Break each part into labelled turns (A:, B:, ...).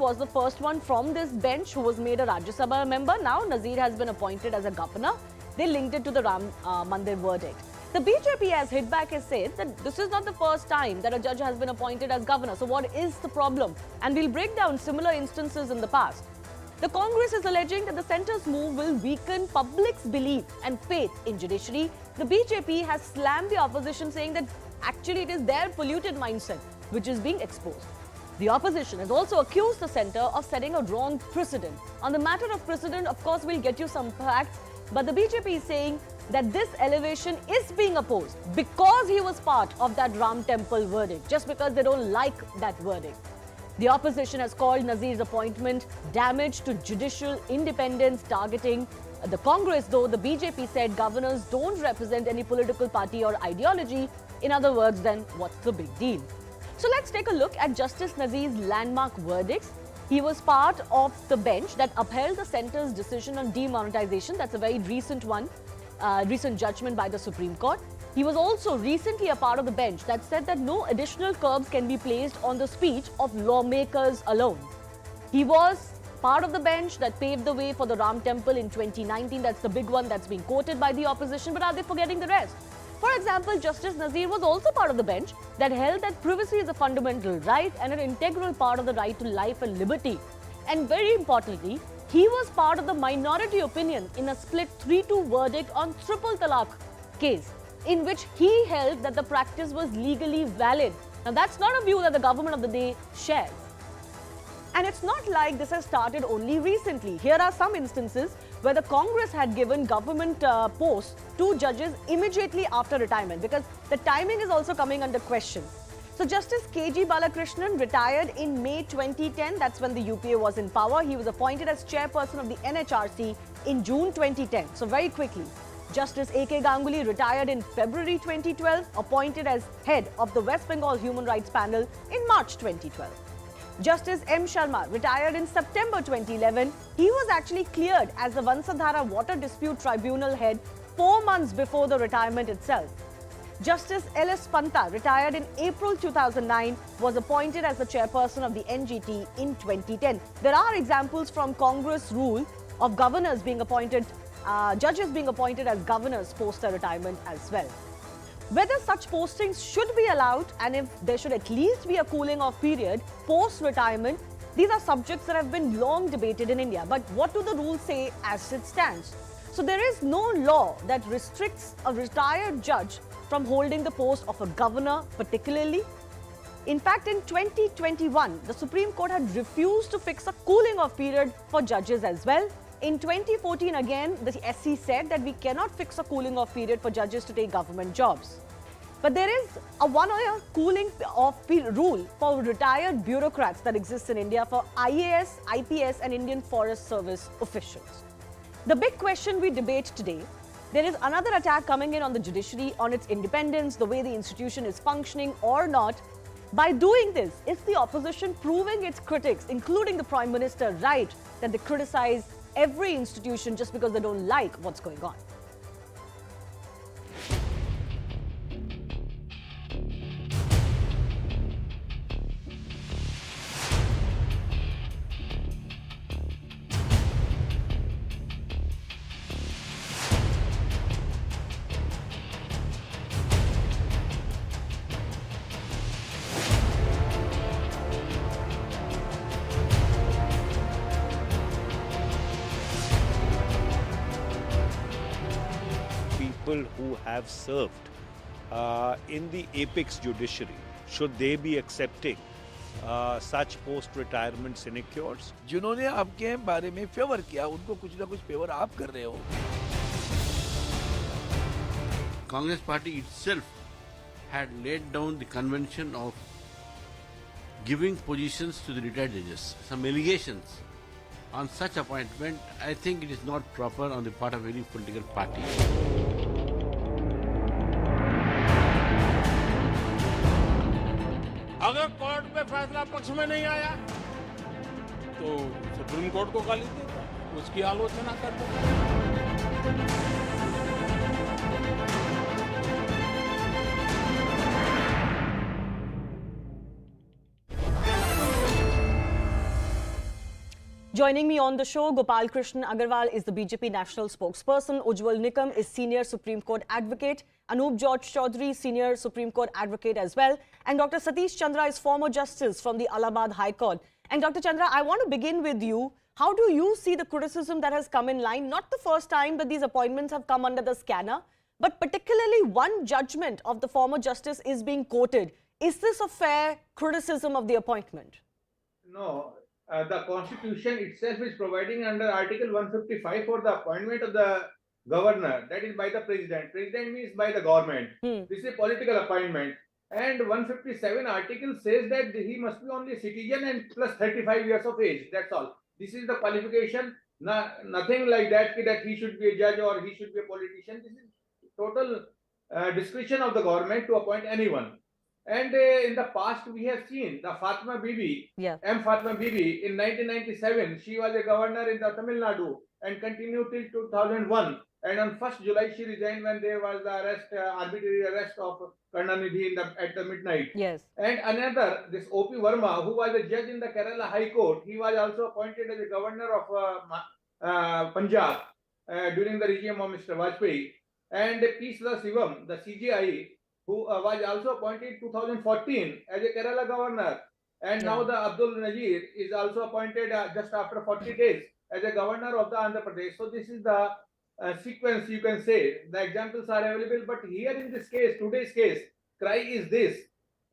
A: was the first one from this bench who was made a Rajya Sabha member. Now Nazeer has been appointed as a governor. They linked it to the Ram Mandir verdict. The BJP has hit back and said that this is not the first time that a judge has been appointed as governor. So what is the problem? And we'll break down similar instances in the past. The Congress is alleging that the centre's move will weaken public's belief and faith in judiciary. The BJP has slammed the opposition, saying that actually it is their polluted mindset which is being exposed. The opposition has also accused the centre of setting a wrong precedent. On the matter of precedent, of course, we'll get you some facts, but the BJP is saying that this elevation is being opposed because he was part of that Ram Temple verdict, just because they don't like that verdict. The opposition has called Nazeer's appointment damage to judicial independence, targeting the Congress, though the BJP said governors don't represent any political party or ideology. In other words, then what's the big deal? So let's take a look at Justice Nazeer's landmark verdicts. He was part of the bench that upheld the centre's decision on demonetization. That's a very recent one, recent judgment by the Supreme Court. He was also recently a part of the bench that said that no additional curbs can be placed on the speech of lawmakers alone. He was part of the bench that paved the way for the Ram Temple in 2019. That's the big one that's being quoted by the opposition. But are they forgetting the rest? For example, Justice Nazeer was also part of the bench that held that privacy is a fundamental right and an integral part of the right to life and liberty. And very importantly, he was part of the minority opinion in a split 3-2 verdict on triple talaq case, in which he held that the practice was legally valid. Now, that's not a view that the government of the day shares. And it's not like this has started only recently. Here are some instances where the Congress had given government posts to judges immediately after retirement, because the timing is also coming under question. So Justice K.G. Balakrishnan retired in May 2010. That's when the U.P.A. was in power. He was appointed as chairperson of the NHRC in June 2010. So very quickly, Justice A.K. Ganguly retired in February 2012, appointed as head of the West Bengal Human Rights Panel in March 2012. Justice M. Sharma retired in September 2011. He was actually cleared as the Vansadhara Water Dispute Tribunal head 4 months before the retirement itself. Justice L.S. Panta retired in April 2009, was appointed as the chairperson of the NGT in 2010. There are examples from Congress rule of governors being appointed, judges being appointed as governors post their retirement as well. Whether such postings should be allowed and if there should at least be a cooling off period post-retirement, these are subjects that have been long debated in India. But what do the rules say as it stands? So there is no law that restricts a retired judge from holding the post of a governor particularly. In fact, in 2021, the Supreme Court had refused to fix a cooling off period for judges as well. In 2014, again, the SC said that we cannot fix a cooling off period for judges to take government jobs. But there is a one-year cooling off rule for retired bureaucrats that exists in India for IAS, IPS and Indian Forest Service officials. The big question we debate today, there is another attack coming in on the judiciary, on its independence, the way the institution is functioning or not. By doing this, is the opposition proving its critics, including the Prime Minister, right that they criticize every institution just because they don't like what's going on?
B: People who have served in the apex judiciary, should they be accepting such post-retirement sinecures?
C: जिन्होंने आपके बारे में favour किया, उनको कुछ ना कुछ favour आप कर रहे हो.
D: Congress party itself had laid down the convention of giving positions to the retired judges. Some allegations on such appointment, I think it is not proper on the part of any political party.
E: अगर court में फैसला पक्ष में नहीं आया तो supreme court को गाली देगा, उसकी आलोचना कर देगा.
A: Joining me on the show, Gopal Krishnan Agarwal is the BJP national spokesperson. Ujjwal Nikam is senior Supreme Court advocate. Anup George Chaudhary, senior Supreme Court advocate as well. And Dr. Satish Chandra is former justice from the Allahabad High Court. And Dr. Chandra, I want to begin with you. How do you see the criticism that has come in line? Not the first time that these appointments have come under the scanner, but particularly one judgment of the former justice is being quoted. Is this a fair criticism of the appointment?
F: No. The constitution itself is providing under Article 155 for the appointment of the governor, that is by the president. President means by the government. This is a political appointment. And 157 article says that he must be only a citizen and plus 35 years of age. That's all. This is the qualification. Nothing like that, that he should be a judge or he should be a politician. This is total discretion of the government to appoint anyone. And in the past, we have seen the Fatma Bibi, M. Fatma Bibi, in 1997, she was a governor in the Tamil Nadu and continued till 2001. And on 1st July, she resigned when there was the arrest, arbitrary arrest of Karnanidhi at the midnight.
A: Yes.
F: And another, this O.P. Verma, who was a judge in the Kerala High Court, he was also appointed as a governor of Punjab during the regime of Mr. Vajpayee. And P. Sivam, the CJI, who was also appointed in 2014 as a Kerala governor. And now the Abdul Nazeer is also appointed just after 40 days as a governor of the Andhra Pradesh. So this is the sequence, you can say. The examples are available, but here in this case, today's case, cry is this,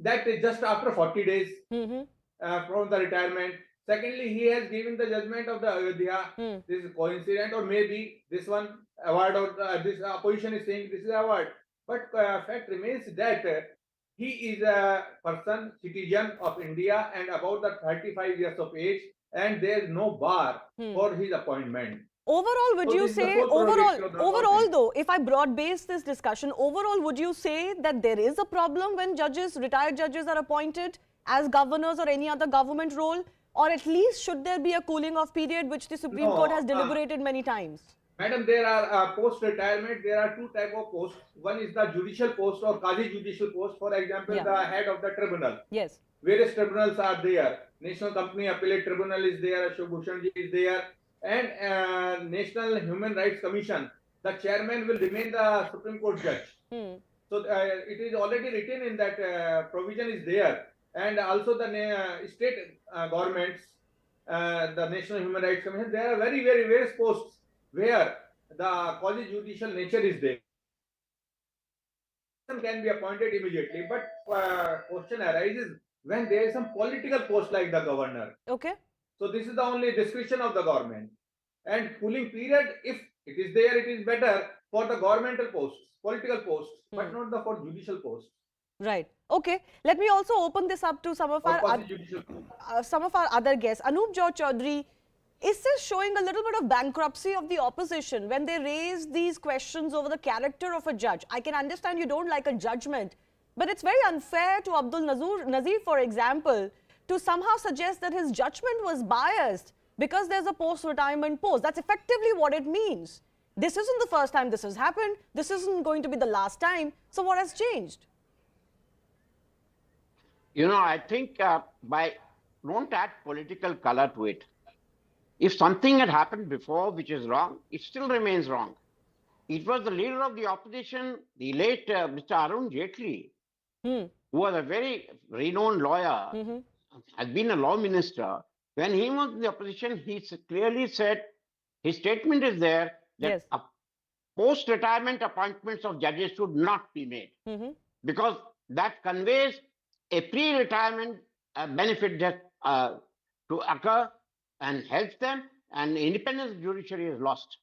F: that just after 40 days from the retirement. Secondly, he has given the judgment of the Ayodhya. This is coincident, or maybe this one award, or this opposition is saying this is award. But fact remains that he is a person, citizen of India and about the 35 years of age, and there is no bar for his appointment.
A: Overall, would you say, overall though, if I broad base this discussion, overall, would you say that there is a problem when judges, retired judges are appointed as governors or any other government role? Or at least should there be a cooling off period, which the Supreme Court has deliberated many times?
F: Madam, there are post-retirement, there are two types of posts. One is the judicial post or quasi-judicial post, for example, the head of the tribunal.
A: Yes.
F: Various tribunals are there. National Company Appellate Tribunal is there, Ashok Bhushan ji is there, and National Human Rights Commission. The chairman will remain the Supreme Court judge. So it is already written in that provision is there. And also the state governments, the National Human Rights Commission, there are very, very various posts where the quasi-judicial nature is there. Can be appointed immediately, but question arises when there is some political post like the governor.
A: Okay.
F: So this is the only discretion of the government. And cooling period, if it is there, it is better for the governmental posts, political posts, but not the for judicial posts.
A: Right. Okay. Let me also open this up to some of our other guests. Anup George Chaudhary, is this showing a little bit of bankruptcy of the opposition when they raise these questions over the character of a judge? I can understand you don't like a judgment, but it's very unfair to Abdul Nazeer, for example, to somehow suggest that his judgment was biased because there's a post-retirement post. That's effectively what it means. This isn't the first time this has happened. This isn't going to be the last time. So what has changed?
G: You know, I think don't add political color to it. If something had happened before which is wrong, it still remains wrong. It was the leader of the opposition, the late Mr. Arun Jaitley, who was a very renowned lawyer, has been a law minister. When he was in the opposition, he clearly said, his statement is there, that post-retirement appointments of judges should not be made. Because that conveys a pre-retirement benefit that to occur and helps them, and independence of judiciary is lost.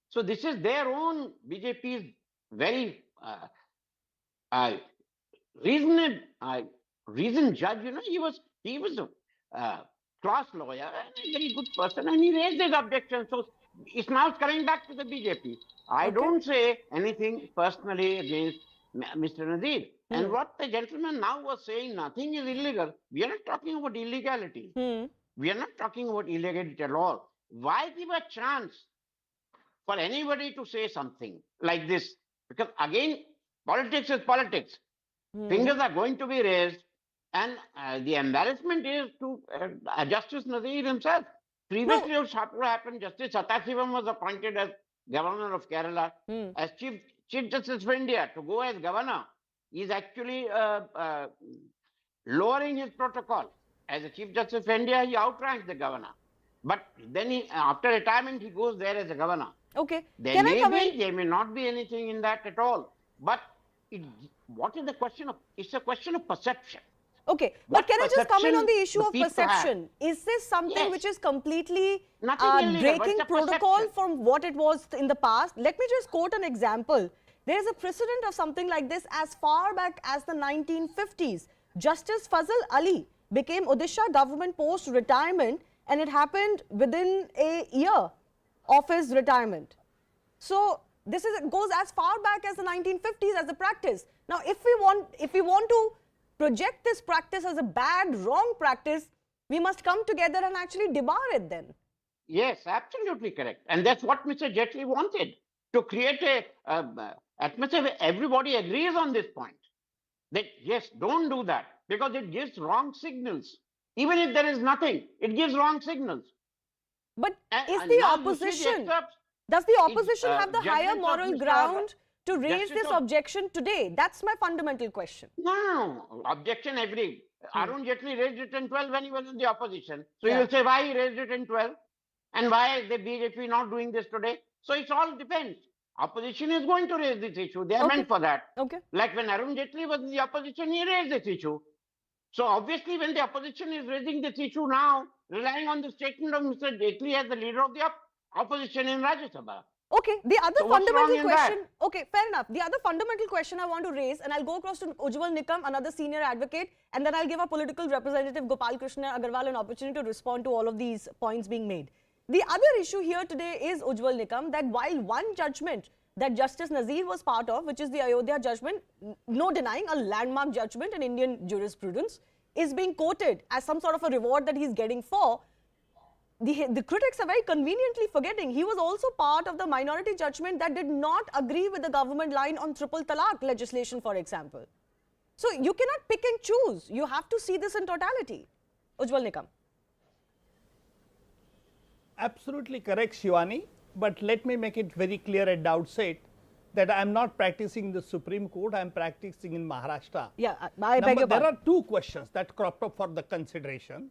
G: So this is their own BJP's very reasoned judge. You know, he was a class lawyer and a very good person, and he raised his objections. So it's now coming back to the BJP. I don't say anything personally against Mr. Nazeer. And what the gentleman now was saying, nothing is illegal. We are not talking about illegality. We are not talking about illegality at all. Why give a chance for anybody to say something like this? Because again, politics is politics. Fingers are going to be raised, and the embarrassment is to Justice Nazeer himself. Previously, what happened, Justice Sathasivam was appointed as governor of Kerala as Chief Justice of India to go as governor. He is actually lowering his protocol. As a Chief Justice of India, he outranks the governor. But then after retirement, he goes there as a governor.
A: Okay.
G: There may not be anything in that at all. But what is the question of? It's a question of perception.
A: Okay, but can I just come in on the issue of perception? Is this something which is completely breaking protocol from what it was in the past? Let me just quote an example. There is a precedent of something like this as far back as the 1950s. Justice Fazal Ali became Odisha government post-retirement, and it happened within a year of his retirement. So this goes as far back as the 1950s as a practice. Now, if we want to project this practice as a bad, wrong practice, we must come together and actually debar it then.
G: Yes, absolutely correct. And that's what Mr. Jaitley wanted, to create a atmosphere where everybody agrees on this point. That yes, don't do that, because it gives wrong signals. Even if there is nothing, it gives wrong signals.
A: But is the opposition, does the opposition have the higher moral ground to raise this objection today? That's my fundamental question.
G: No, objection every. Arun Jaitley raised it in 12 when he was in the opposition. So you will say why he raised it in 12 and why is the BJP not doing this today? So it all depends. Opposition is going to raise this issue. They are meant for that.
A: Okay.
G: Like when Arun Jaitley was in the opposition, he raised this issue. So obviously when the opposition is raising this issue now, relying on the statement of Mr. Jaitley as the leader of the opposition in Rajya Sabha.
A: Okay, the other fundamental question, okay, fair enough. The other fundamental question I want to raise, and I'll go across to Ujjwal Nikam, another senior advocate, and then I'll give our political representative Gopal Krishna Agarwal an opportunity to respond to all of these points being made. The other issue here today is, Ujjwal Nikam, that while one judgment that Justice Nazeer was part of, which is the Ayodhya judgment, no denying a landmark judgment in Indian jurisprudence, is being quoted as some sort of a reward that he's getting for, the critics are very conveniently forgetting he was also part of the minority judgment that did not agree with the government line on triple talaq legislation, for example. So you cannot pick and choose. You have to see this in totality. Ujjwal Nikam.
H: Absolutely correct, Shivani. But let me make it very clear at the outset that I am not practicing in the Supreme Court. I am practicing in Maharashtra.
A: Yeah, I beg your pardon.
H: There are two questions that cropped up for the consideration.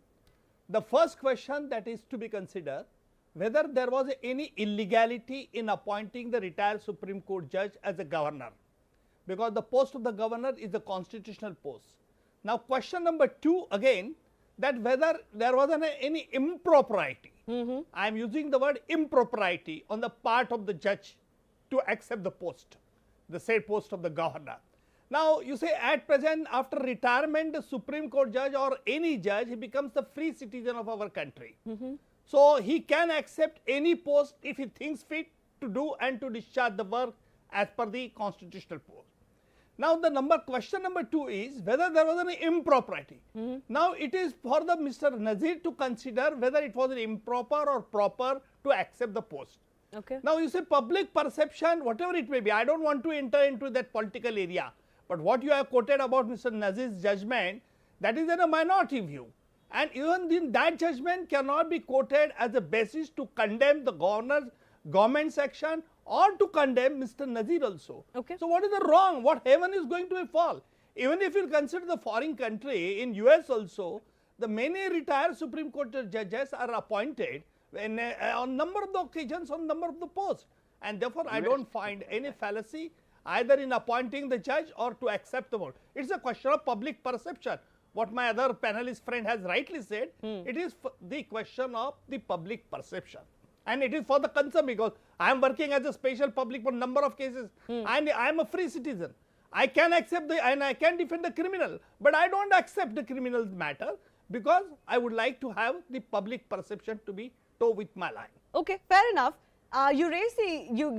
H: The first question that is to be considered, whether there was any illegality in appointing the retired Supreme Court judge as a governor, because the post of the governor is a constitutional post. Now, question number two again, that whether there was any impropriety. I am using the word impropriety on the part of the judge to accept the post, the said post of the governor. Now, you say at present, after retirement, the Supreme Court judge or any judge, he becomes the free citizen of our country. So, he can accept any post if he thinks fit to do and to discharge the work as per the constitutional post. Now, the question number two is whether there was any impropriety. Now, it is for the Mr. Nazeer to consider whether it was improper or proper to accept the post.
A: Okay.
H: Now, you say public perception, whatever it may be, I don't want to enter into that political area. But what you have quoted about Mr. Nazeer's judgment, that is in a minority view. And even then that judgment cannot be quoted as a basis to condemn the government's action or to condemn Mr. Nazeer also.
A: Okay.
H: So what is the wrong? What heaven is going to fall? Even if you consider the foreign country, in US also, the many retired Supreme Court judges are appointed on number of the occasions, on number of the posts. And therefore, I don't find any fallacy either in appointing the judge or to accept the vote. It's a question of public perception. What my other panelist friend has rightly said, it is the question of the public perception. And it is for the concern, because I am working as a special public for number of cases and I am a free citizen. I can accept and I can defend the criminal, but I don't accept the criminal's matter because I would like to have the public perception to be toe with my line.
A: Okay, fair enough. You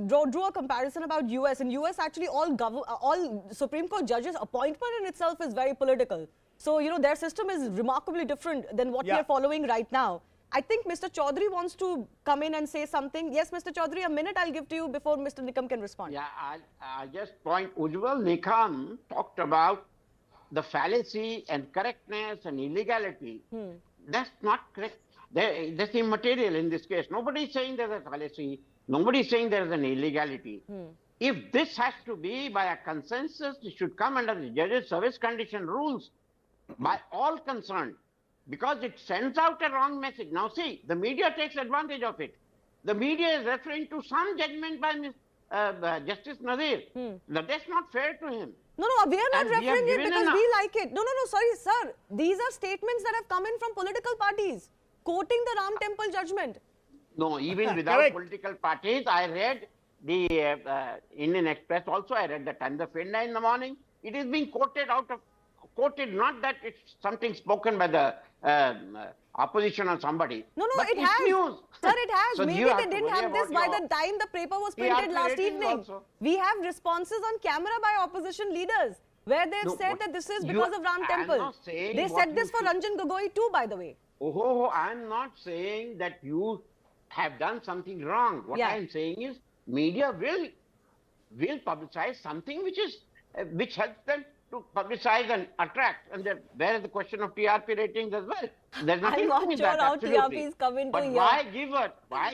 A: drew a comparison about US. In US, actually, all Supreme Court judges' appointment in itself is very political. So, you know, their system is remarkably different than what we are following right now. I think Mr. Chaudhary wants to come in and say something. Yes, Mr. Chaudhary, a minute I'll give to you before Mr. Nikam can respond.
G: Yeah, I'll just point. Ujjwal Nikam talked about the fallacy and correctness and illegality. That's not correct. That's immaterial in this case. Nobody is saying there's a fallacy. Nobody is saying there is an illegality. If this has to be by a consensus, it should come under the judges' service condition rules by all concerned, because it sends out a wrong message. Now see, the media takes advantage of it. The media is referring to some judgment by Justice Nazeer. That's not fair to him.
A: No, we are not
G: And we have
A: referring it
G: given
A: because
G: enough.
A: we like it. No, sorry, sir. These are statements that have come in from political parties quoting the Ram Temple judgment.
G: No, even without
H: Correct.
G: political parties, I read the Indian Express also. I read the Times of India in the morning. It is being quoted not that it's something spoken by the opposition or somebody.
A: No,
G: but
A: it
G: it's
A: has.
G: news.
A: Sir, it has.
G: So
A: Maybe
G: you have
A: they
G: to
A: didn't
G: worry
A: have this
G: about
A: by
G: your
A: the time the paper was
G: TRP
A: printed last
G: ratings
A: evening.
G: also.
A: We have responses on camera by opposition leaders where they've
G: No,
A: said
G: but
A: that this is
G: you-
A: because of Ram
G: I'm
A: Temple.
G: not saying
A: They
G: what
A: said this
G: you
A: for
G: should-
A: Ranjan Gogoi too, by the way.
G: Oh, I'm not saying that you have done something wrong. What
A: Yeah.
G: I'm saying is media will publicize something which helps them to publicize and attract. And there is the question of TRP ratings as well. There's nothing
A: I'm
G: wrong
A: not
G: with
A: sure
G: that,
A: how
G: absolutely.
A: TRPs come into
G: But
A: here.
G: why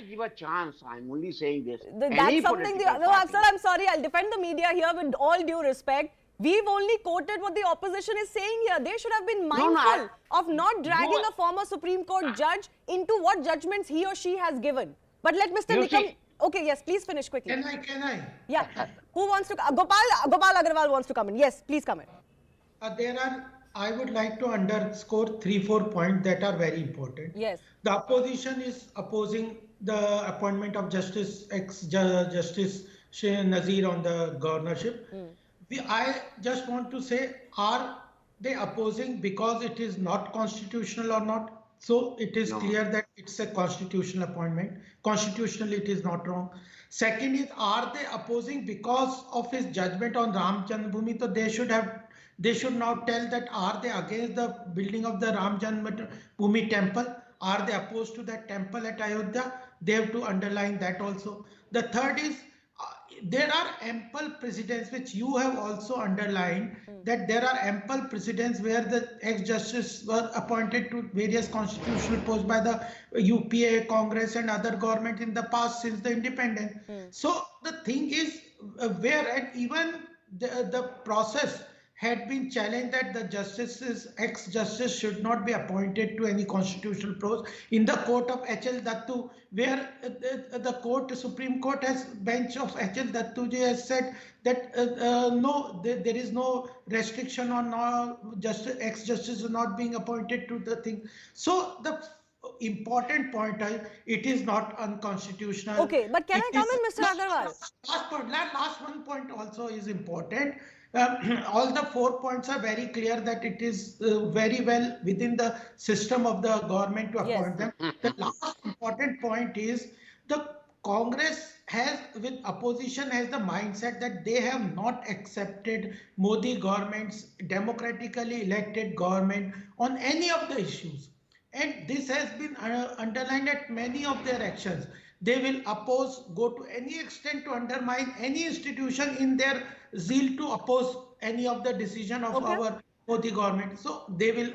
G: give a chance? I'm only saying this.
A: That's
G: Any
A: something.
G: political
A: No,
G: party-
A: sir, I'm sorry. I'll defend the media here with all due respect. We've only quoted what the opposition is saying here. They should have been mindful of not dragging a former Supreme Court judge into what judgments he or she has given. But let Mr.
G: You
A: Nikam.
G: see-
A: Okay, yes, please finish quickly.
I: Can I?
A: Yeah. Who wants to? Gopal Agarwal wants to come in. Yes, please come in.
I: I would like to underscore 3-4 points that are very important.
A: Yes.
I: The opposition is opposing the appointment of Justice Nazeer on the governorship. I just want to say, are they opposing because it is not constitutional or not? So it is clear that it's a constitutional appointment. Constitutionally, it is not wrong. Second is, are they opposing because of his judgment on Ram Janmabhoomi? So they should now tell that are they against the building of the Ram Janmabhoomi temple? Are they opposed to that temple at Ayodhya? They have to underline that also. The third is, there are ample precedents which you have also underlined, that there are ample precedents where the ex-justices were appointed to various constitutional posts by the U.P.A, Congress and other government in the past since the independence. So the thing is and even the process had been challenged that the ex-justice should not be appointed to any constitutional post. In the court of H.L. Dattu, where the Supreme Court bench of H.L. Dattu ji has said that no, there is no restriction on ex-justices not being appointed to the thing. So the important point is, it is not unconstitutional.
A: Okay, but can I come in, Mr. Agarwal?
I: Last one point also is important. All the 4 points are very clear that it is very well within the system of the government to appoint them. The last important point is the Congress with opposition has the mindset that they have not accepted Modi government's democratically elected government on any of the issues. And this has been underlined at many of their actions. They will go to any extent to undermine any institution in their zeal to oppose any of the decision of our Modi government. So they will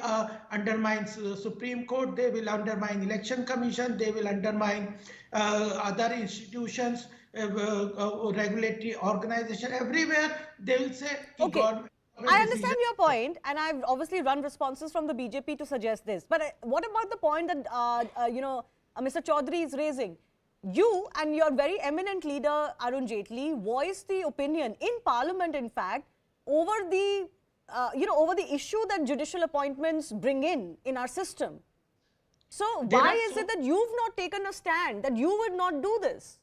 I: undermine the Supreme Court, they will undermine Election Commission, they will undermine other institutions, regulatory organization, everywhere they will say government.
A: I understand your point, and I've obviously run responses from the BJP to suggest this. But what about the point that Mr. Chaudhary is raising? You and your very eminent leader Arun Jaitley voiced the opinion in Parliament, in fact, over the issue that judicial appointments bring in our system. So why is it that you've not taken a stand, that you would not do this?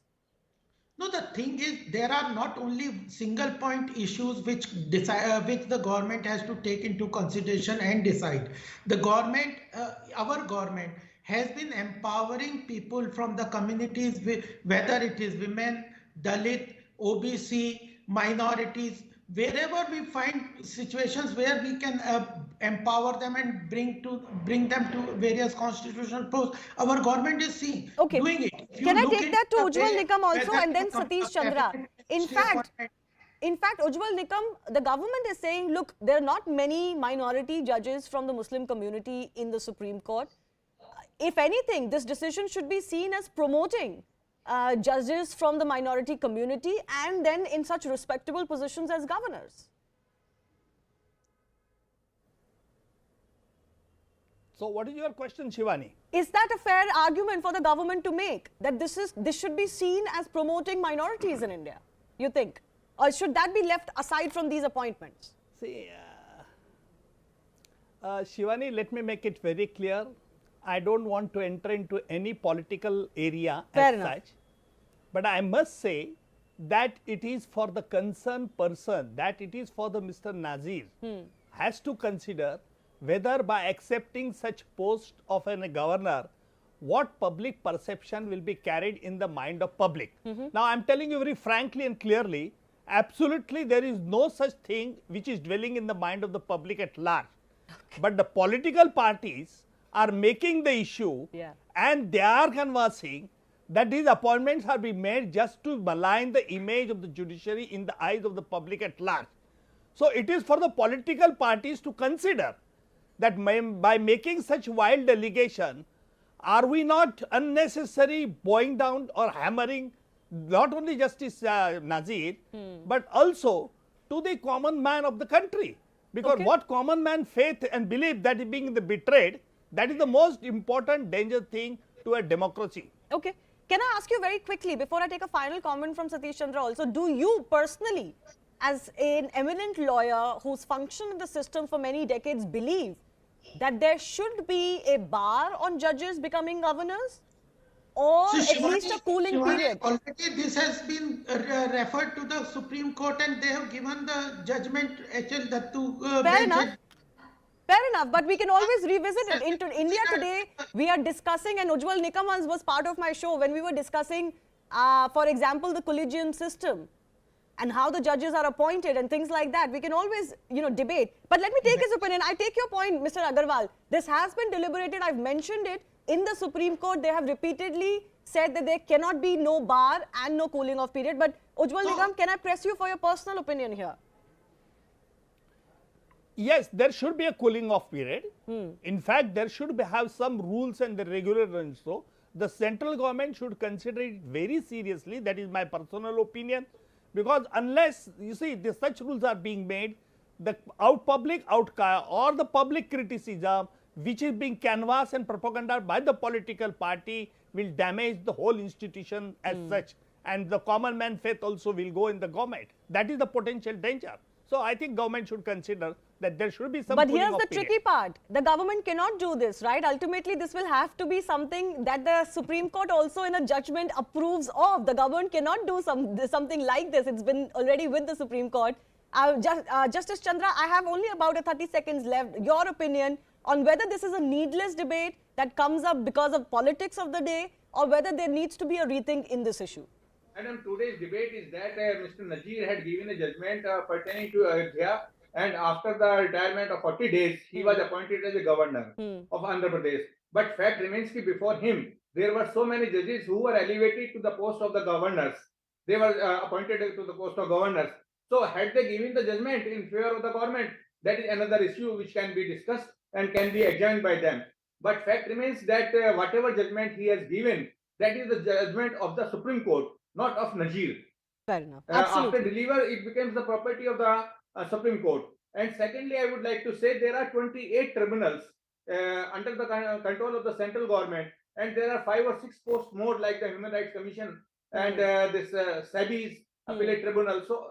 I: No, the thing is, there are not only single point issues which the government has to take into consideration and decide. The government, our government, has been empowering people from the communities, whether it is women, Dalit, OBC, minorities, wherever we find situations where we can empower them and bring them to various constitutional posts. Our government is doing it.
A: Can I take that to Ujjwal Nikam also and then Satish Chandra? In fact, Ujjwal Nikam, the government is saying, look, there are not many minority judges from the Muslim community in the Supreme Court. if anything, this decision should be seen as promoting judges from the minority community and then in such respectable positions as governors.
H: So what is your question, Shivani?
A: Is that a fair argument for the government to make, that this should be seen as promoting minorities in India, you think? Or should that be left aside from these appointments?
H: See, Shivani, let me make it very clear. I don't want to enter into any political area
A: Fair
H: as
A: enough.
H: such. But I must say that it is for the concerned person, that it is for the Mr. Nazeer, has to consider whether by accepting such post of a governor, what public perception will be carried in the mind of public. Now, I am telling you very frankly and clearly, absolutely there is no such thing which is dwelling in the mind of the public at large. But the political parties are making the issue and they are conversing that these appointments are being made just to malign the image of the judiciary in the eyes of the public at large. So, it is for the political parties to consider that by making such wild allegation, are we not unnecessary bowing down or hammering not only Justice Nazeer, but also to the common man of the country? Because what common man faith and belief that is being betrayed, that is the most important danger thing to a democracy.
A: Okay. Can I ask you very quickly, before I take a final comment from Satish Chandra also, do you personally, as an eminent lawyer who's functioned in the system for many decades, believe that there should be a bar on judges becoming governors? Or at least a cooling period?
I: Already this has been referred to the Supreme Court and they have given the judgment H.L. Dattu.
A: Fair enough. Fair enough, but we can always revisit it. In India today, we are discussing, and Ujjwal Nikamans was part of my show when we were discussing, for example, the collegium system and how the judges are appointed and things like that. We can always, debate. But let me take his opinion. I take your point, Mr. Agarwal. This has been deliberated. I've mentioned it. In the Supreme Court, they have repeatedly said that there cannot be no bar and no cooling off period. But Ujjwal Nikam, can I press you for your personal opinion here?
H: Yes, there should be a cooling off period. In fact, there should have some rules and the regulations. So, the central government should consider it very seriously. That is my personal opinion. Because unless, you see, such rules are being made, the public outcry or the public criticism which is being canvassed and propaganda by the political party will damage the whole institution as such. And the common man faith also will go in the government. That is the potential danger. So, I think government should consider that there should be some
A: But
H: cooling
A: here's
H: off
A: the
H: period.
A: tricky part. The government cannot do this, right? Ultimately, this will have to be something that the Supreme Court also in a judgment approves of. The government cannot do something like this. It's been already with the Supreme Court. Justice Chandra, I have only about 30 seconds left. Your opinion on whether this is a needless debate that comes up because of politics of the day, or whether there needs to be a rethink in this issue.
F: Madam, today's debate is that Mr. Nazeer had given a judgment pertaining to Ayodhya, and after the retirement of 40 days, he was appointed as a governor of Andhra Pradesh. But fact remains that before him, there were so many judges who were elevated to the post of the governors. They were appointed to the post of governors. So, had they given the judgment in favor of the government, that is another issue which can be discussed and can be examined by them. But fact remains that whatever judgment he has given, that is the judgment of the Supreme Court, not of Nazeer.
A: Fair enough.
F: After deliver, it becomes the property of the Supreme Court. And secondly, I would like to say there are 28 tribunals under the control of the central government, and there are 5 or 6 posts more like the Human Rights Commission and this SABI's appellate tribunal. So,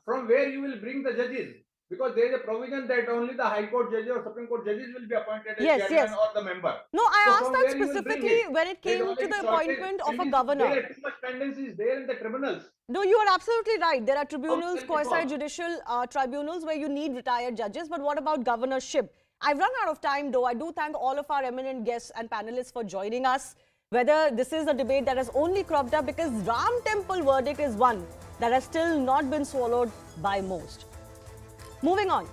F: from where you will bring the judges? Because there is a provision that only the High Court judges or Supreme Court judges will be appointed as chairman or the member.
A: No, I
F: So
A: asked
F: from
A: that
F: where you will bring
A: specifically
F: it?
A: when it came to the appointment of a governor.
F: There are too much tendencies there in the tribunals.
A: No, you are absolutely right. There are tribunals,
F: Outside the court.
A: quasi-judicial tribunals where you need retired judges. But what about governorship? I've run out of time though. I do thank all of our eminent guests and panelists for joining us. Whether this is a debate that has only cropped up because Ram Temple verdict is one that has still not been swallowed by most. Moving on.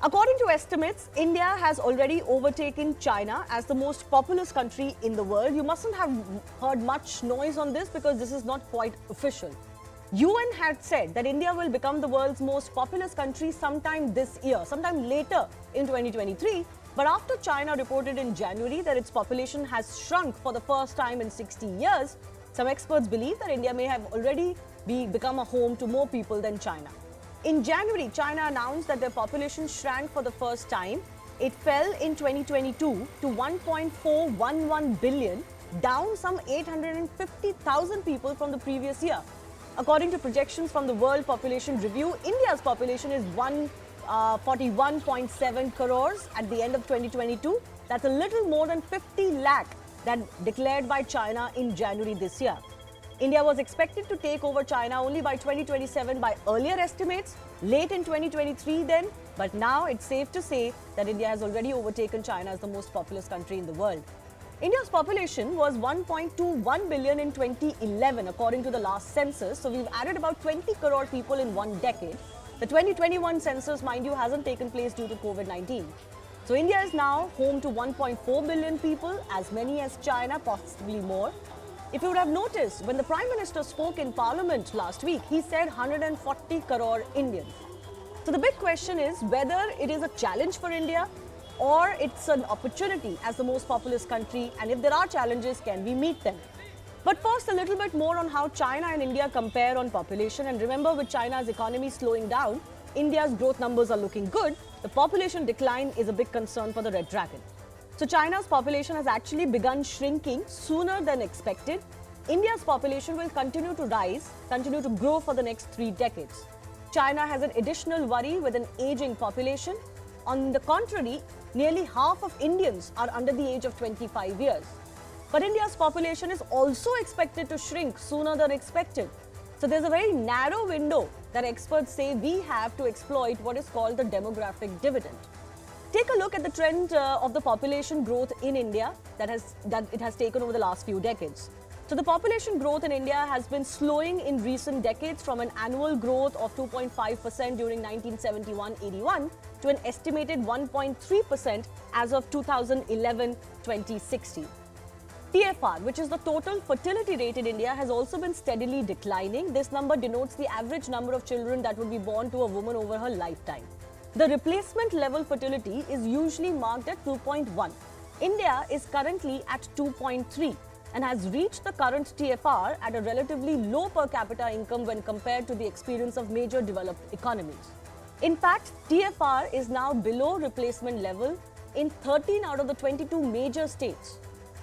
A: According to estimates, India has already overtaken China as the most populous country in the world. You mustn't have heard much noise on this because this is not quite official. UN had said that India will become the world's most populous country sometime this year, sometime later in 2023. But after China reported in January that its population has shrunk for the first time in 60 years, some experts believe that India may have already become a home to more people than China. In January, China announced that their population shrank for the first time. It fell in 2022 to 1.411 billion, down some 850,000 people from the previous year. According to projections from the World Population Review, India's population is 141.7 crores at the end of 2022. That's a little more than 50 lakh that declared by China in January this year. India was expected to take over China only by 2027 by earlier estimates, late in 2023 then, but now it's safe to say that India has already overtaken China as the most populous country in the world. India's population was 1.21 billion in 2011 according to the last census, so we've added about 20 crore people in one decade. The 2021 census, mind you, hasn't taken place due to COVID-19. So India is now home to 1.4 billion people, as many as China, possibly more. If you would have noticed, when the Prime Minister spoke in Parliament last week, he said 140 crore Indians. So the big question is whether it is a challenge for India or it's an opportunity as the most populous country, and if there are challenges, can we meet them? But first, a little bit more on how China and India compare on population. And remember, with China's economy slowing down, India's growth numbers are looking good. The population decline is a big concern for the Red Dragon. So China's population has actually begun shrinking sooner than expected. India's population will continue to rise, continue to grow for the next 3 decades. China has an additional worry with an aging population. On the contrary, nearly half of Indians are under the age of 25 years. But India's population is also expected to shrink sooner than expected. So there's a very narrow window that experts say we have to exploit what is called the demographic dividend. Take a look at the trend of the population growth in India that it has taken over the last few decades. So the population growth in India has been slowing in recent decades from an annual growth of 2.5% during 1971-81 to an estimated 1.3% as of 2011-2016. TFR, which is the total fertility rate in India, has also been steadily declining. This number denotes the average number of children that would be born to a woman over her lifetime. The replacement level fertility is usually marked at 2.1. India is currently at 2.3 and has reached the current TFR at a relatively low per capita income when compared to the experience of major developed economies. In fact, TFR is now below replacement level in 13 out of the 22 major states.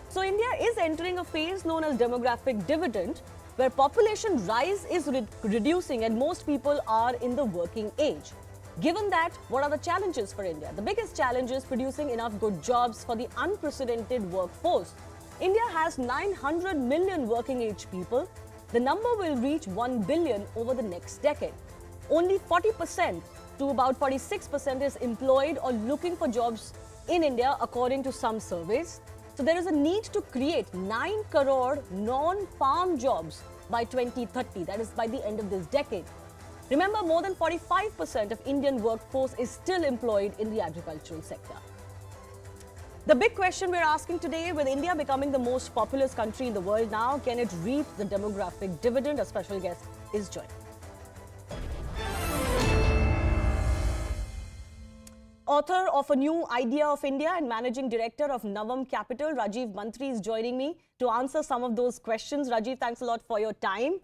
A: So India is entering a phase known as demographic dividend, where population rise is reducing and most people are in the working age. Given that, what are the challenges for India? The biggest challenge is producing enough good jobs for the unprecedented workforce. India has 900 million working age people. The number will reach 1 billion over the next decade. Only 40% to about 46% is employed or looking for jobs in India, according to some surveys. So there is a need to create 9 crore non-farm jobs by 2030, that is by the end of this decade. Remember, more than 45% of Indian workforce is still employed in the agricultural sector. The big question we're asking today, with India becoming the most populous country in the world now, can it reap the demographic dividend? A special guest is joining. Author of A New Idea of India and Managing Director of Navam Capital, Rajiv Mantri, is joining me to answer some of those questions. Rajiv, thanks a lot for your time.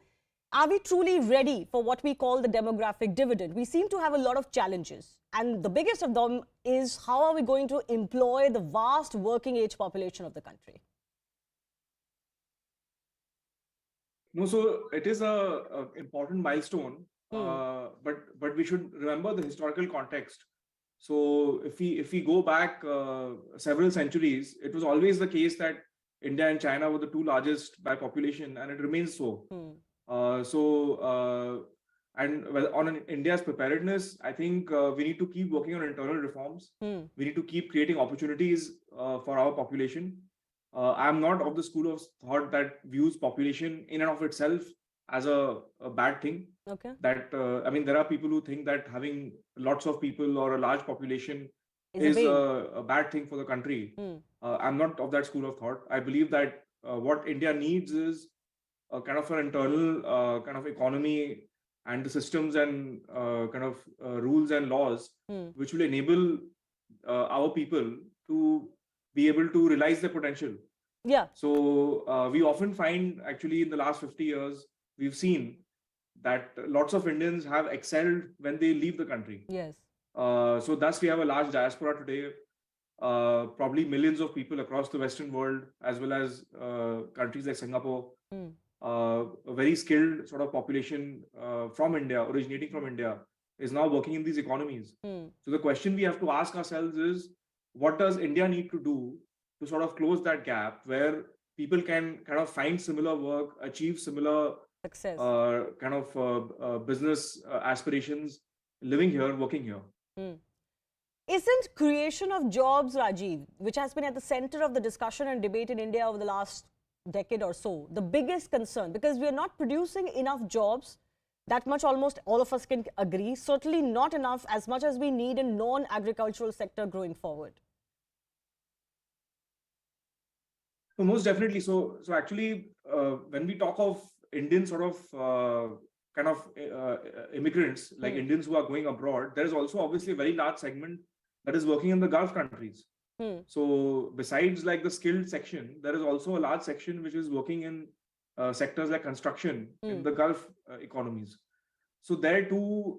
A: Are we truly ready for what we call the demographic dividend? We seem to have a lot of challenges, and the biggest of them is how are we going to employ the vast working age population of the country?
J: No, so it is a important milestone, but we should remember the historical context. So if we go back several centuries, it was always the case that India and China were the two largest by population, and it remains so. And on India's preparedness, I think we need to keep working on internal reforms. We need to keep creating opportunities for our population. I'm not of the school of thought that views population in and of itself as a bad thing.
A: Okay.
J: That I mean, there are people who think that having lots of people or a large population is a bad thing for the country. I'm not of that school of thought. I believe that what India needs is a kind of an internal kind of economy and the systems and kind of rules and laws which will enable our people to be able to realize their potential.
A: Yeah.
J: So we often find, actually, in the last 50 years, we've seen that lots of Indians have excelled when they leave the country.
A: Yes.
J: So thus we have a large diaspora today, probably millions of people across the Western world, as well as countries like Singapore. A very skilled sort of population from India, originating from India, is now working in these economies. So the question we have to ask ourselves is, what does India need to do to sort of close that gap where people can kind of find similar work, achieve similar
A: success,
J: business aspirations, living here, working here.
A: Isn't creation of jobs, Rajiv, which has been at the center of the discussion and debate in India over the last decade or so, the biggest concern? Because we are not producing enough jobs, that much almost all of us can agree, certainly not enough as much as we need in non-agricultural sector going forward.
J: So most definitely. So actually, when we talk of Indian sort of immigrants, like Indians who are going abroad, there is also obviously a very large segment that is working in the Gulf countries. So besides like the skilled section, there is also a large section which is working in sectors like construction in the Gulf economies. So there too,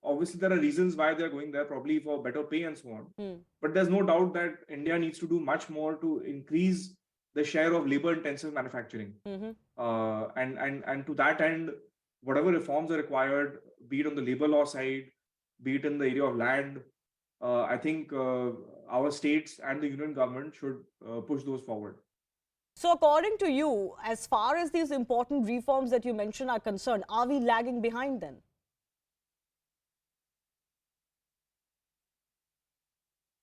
J: obviously there are reasons why they're going there, probably for better pay and so on. But there's no doubt that India needs to do much more to increase the share of labor-intensive manufacturing. And to that end, whatever reforms are required, be it on the labor law side, be it in the area of land, I think our states and the union government should push those forward.
A: So according to you, as far as these important reforms that you mentioned are concerned, are we lagging behind then?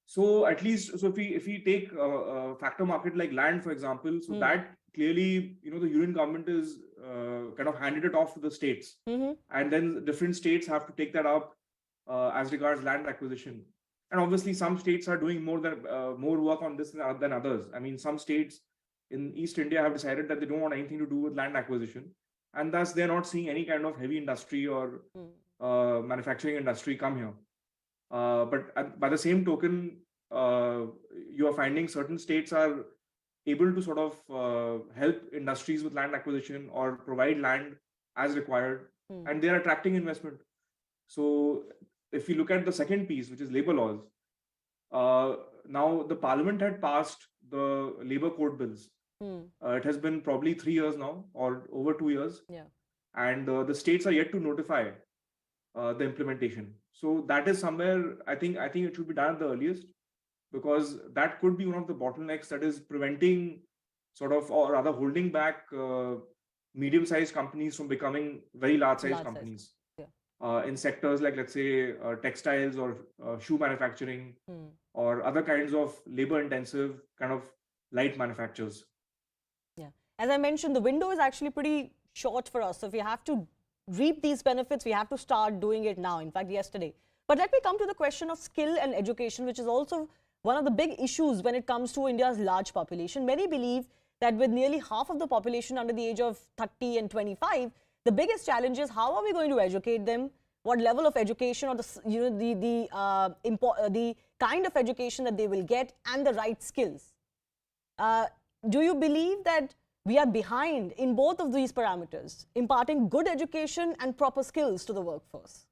J: So at least, so if we take a factor market like land, for example, so that clearly, the union government is kind of handed it off to the states. And then different states have to take that up as regards land acquisition. And obviously some states are doing more work on this than others. I mean, some states in East India have decided that they don't want anything to do with land acquisition. And thus they're not seeing any kind of heavy industry or manufacturing industry come here. But by the same token, you are finding certain states are able to sort of help industries with land acquisition or provide land as required, and they are attracting investment. So if you look at the second piece, which is labor laws, now the parliament had passed the labor code bills. It has been probably 3 years now, or over 2 years.
A: Yeah.
J: And the states are yet to notify the implementation. So that is somewhere I think it should be done at the earliest, because that could be one of the bottlenecks that is preventing sort of, or rather holding back medium-sized companies from becoming very large-sized companies. In sectors like, let's say, textiles or shoe manufacturing or other kinds of labor-intensive kind of light manufacturers.
A: Yeah. As I mentioned, the window is actually pretty short for us. So if we have to reap these benefits, we have to start doing it now. In fact, yesterday. But let me come to the question of skill and education, which is also one of the big issues when it comes to India's large population. Many believe that with nearly half of the population under the age of 30 and 25, the biggest challenge is how are we going to educate them? What level of education, or the kind of education that they will get, and the right skills. Do you believe that we are behind in both of these parameters, imparting good education and proper skills to the workforce?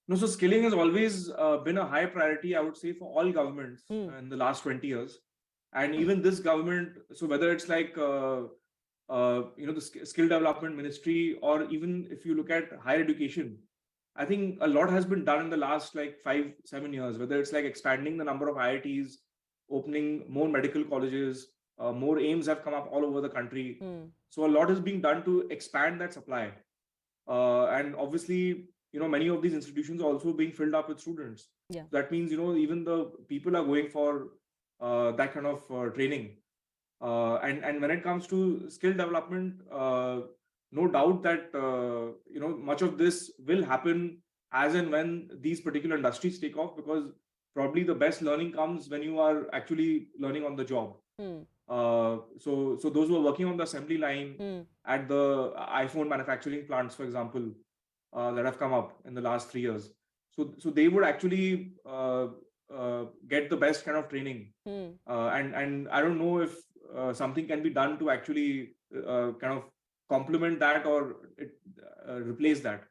J: No, so skilling has always been a high priority, I would say, for all governments in the last 20 years. And even this government, so whether it's like, the skill development ministry, or even if you look at higher education, I think a lot has been done in the last like 5-7 years, whether it's like expanding the number of IITs, opening more medical colleges, more AIMS have come up all over the country. So a lot is being done to expand that supply. And obviously, many of these institutions are also being filled up with students.
A: Yeah.
J: That means, even the people are going for that kind of training. And when it comes to skill development, no doubt that, much of this will happen as and when these particular industries take off, because probably the best learning comes when you are actually learning on the job. So those who are working on the assembly line at the iPhone manufacturing plants, for example, that have come up in the last 3 years. So they would actually get the best kind of training. And I don't know if something can be done to actually kind of complement that or replace that.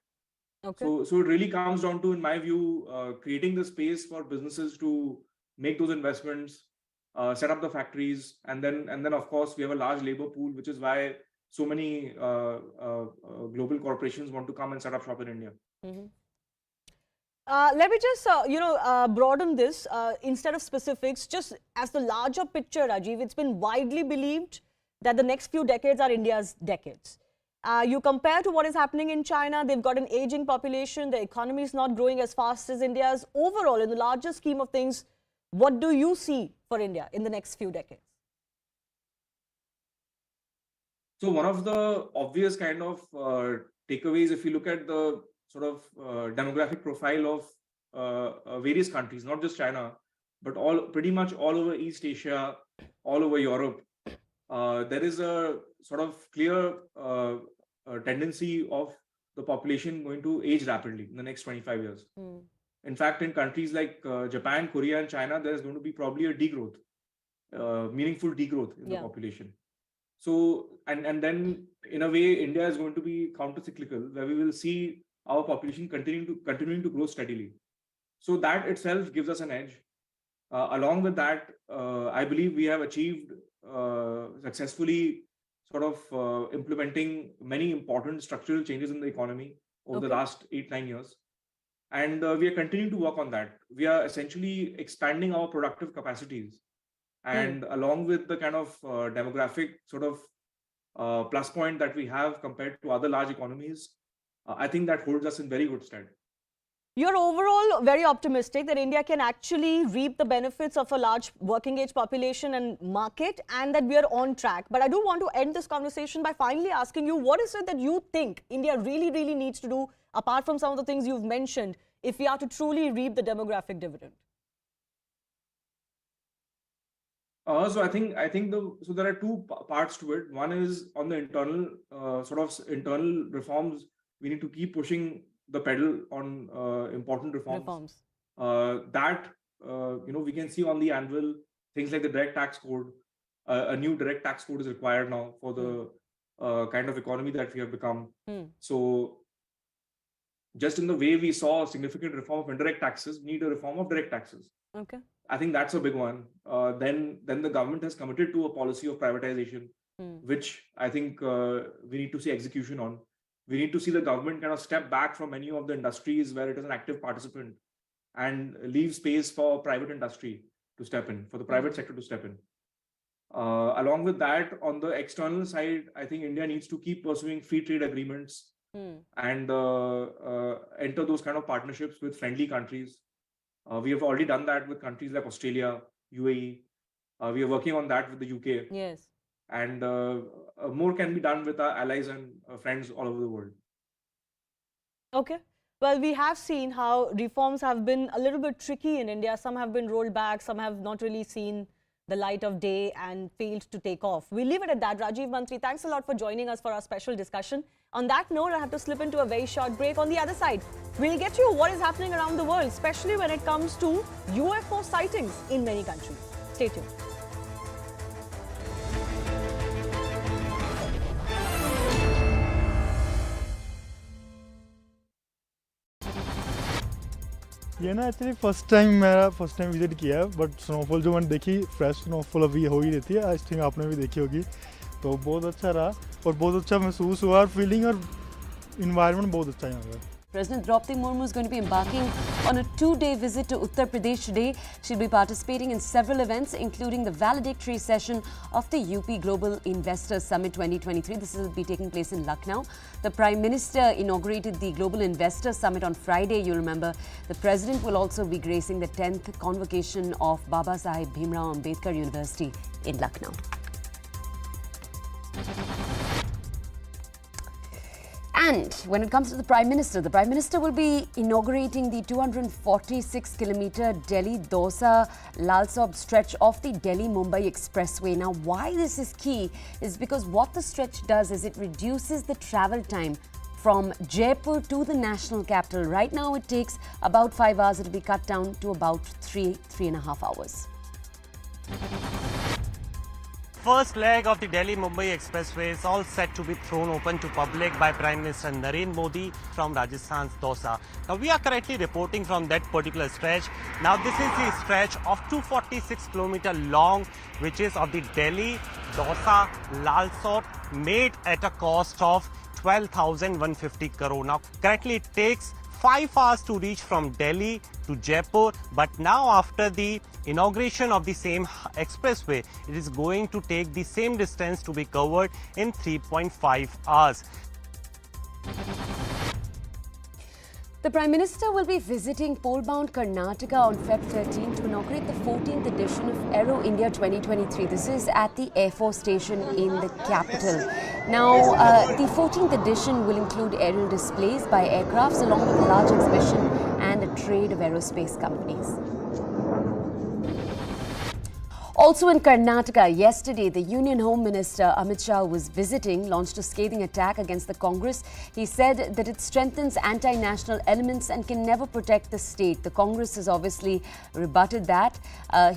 A: Okay.
J: So it really comes down to, in my view, creating the space for businesses to make those investments, set up the factories, and then of course we have a large labor pool, which is why so many global corporations want to come and set up shop in India.
A: Let me just, broaden this instead of specifics, just as the larger picture, Rajiv. It's been widely believed that the next few decades are India's decades. You compare to what is happening in China, they've got an aging population, the economy is not growing as fast as India's. Overall, in the larger scheme of things, what do you see for India in the next few decades?
J: So one of the obvious kind of takeaways, if you look at the sort of demographic profile of various countries, not just China, but pretty much all over East Asia, all over Europe, there is a sort of clear tendency of the population going to age rapidly in the next 25 years. In fact, in countries like Japan, Korea, and China, there is going to be probably a degrowth, meaningful degrowth in the population. So, and then in a way, India is going to be counter-cyclical, where we will see our population continuing to grow steadily. So that itself gives us an edge. Along with that, I believe we have achieved successfully sort of implementing many important structural changes in the economy over the last 8-9 years. And we are continuing to work on that. We are essentially expanding our productive capacities. And along with the kind of demographic sort of plus point that we have compared to other large economies, I think that holds us in very good stead.
A: You're overall very optimistic that India can actually reap the benefits of a large working age population and market, and that we are on track. But I do want to end this conversation by finally asking you, what is it that you think India really, really needs to do, apart from some of the things you've mentioned, if we are to truly reap the demographic dividend?
J: So I think so there are two parts to it. One is on the internal internal reforms. We need to keep pushing the pedal on important reforms. We can see on the anvil things like the direct tax code. A new direct tax code is required now for the kind of economy that we have become. So just in the way we saw a significant reform of indirect taxes, we need a reform of direct taxes.
A: Okay.
J: I think that's a big one. Then the government has committed to a policy of privatization, which I think we need to see execution on. We need to see the government kind of step back from many of the industries where it is an active participant and leave space for private industry to step in, for the private sector to step in. Along with that, on the external side, I think India needs to keep pursuing free trade agreements and enter those kind of partnerships with friendly countries. We have already done that with countries like Australia, U.A.E. We are working on that with the UK.
A: Yes.
J: And more can be done with our allies and friends all over the world.
A: Okay. Well, we have seen how reforms have been a little bit tricky in India. Some have been rolled back, some have not really seen the light of day and failed to take off. We'll leave it at that. Rajiv Mantri, thanks a lot for joining us for our special discussion. On that note, I have to slip into a very short break. On the other side, we'll get you what is happening around the world, especially when it comes to UFO sightings in many countries. Stay tuned.
K: ये ना actually first time visit किया है, but snowfall जो मैंने देखी, fresh snowfall अभी हो ही रहती है, आई थिंक आपने भी देखी होगी, तो बहुत अच्छा रहा और बहुत अच्छा महसूस हुआ और फीलिंग और इन्वायरमेंट बहुत अच्छा यहाँ का।
L: President Droupadi Murmu is going to be embarking on a 2-day visit to Uttar Pradesh today. She'll be participating in several events, including the valedictory session of the UP Global Investors Summit 2023. This will be taking place in Lucknow. The Prime Minister inaugurated the Global Investors Summit on Friday. You remember, the President will also be gracing the 10th convocation of Baba Saheb Bhimrao Ambedkar University in Lucknow. And when it comes to the Prime Minister will be inaugurating the 246-kilometer Delhi-Dausa-Lalsab stretch of the Delhi-Mumbai Expressway. Now, why this is key is because what the stretch does is it reduces the travel time from Jaipur to the national capital. Right now it takes about 5 hours. It will be cut down to about 3.5 hours.
M: First leg of the Delhi-Mumbai Expressway is all set to be thrown open to public by Prime Minister Narendra Modi from Rajasthan's Dausa. Now, we are currently reporting from that particular stretch. Now, this is the stretch of 246 km long, which is of the Delhi-Dausa-Lalsot, made at a cost of 12,150 crore. Now, currently it takes 5 hours to reach from Delhi to Jaipur, but now after the inauguration of the same expressway, it is going to take the same distance to be covered in 3.5 hours.
L: The Prime Minister will be visiting pole-bound Karnataka on Feb 13 to inaugurate the 14th edition of Aero India 2023. This is at the Air Force Station in the capital. Now, the 14th edition will include aerial displays by aircrafts along with a large exhibition and a trade of aerospace companies. Also in Karnataka, yesterday, the Union Home Minister Amit Shah was visiting, launched a scathing attack against the Congress. He said that it strengthens anti-national elements and can never protect the state. The Congress has obviously rebutted that.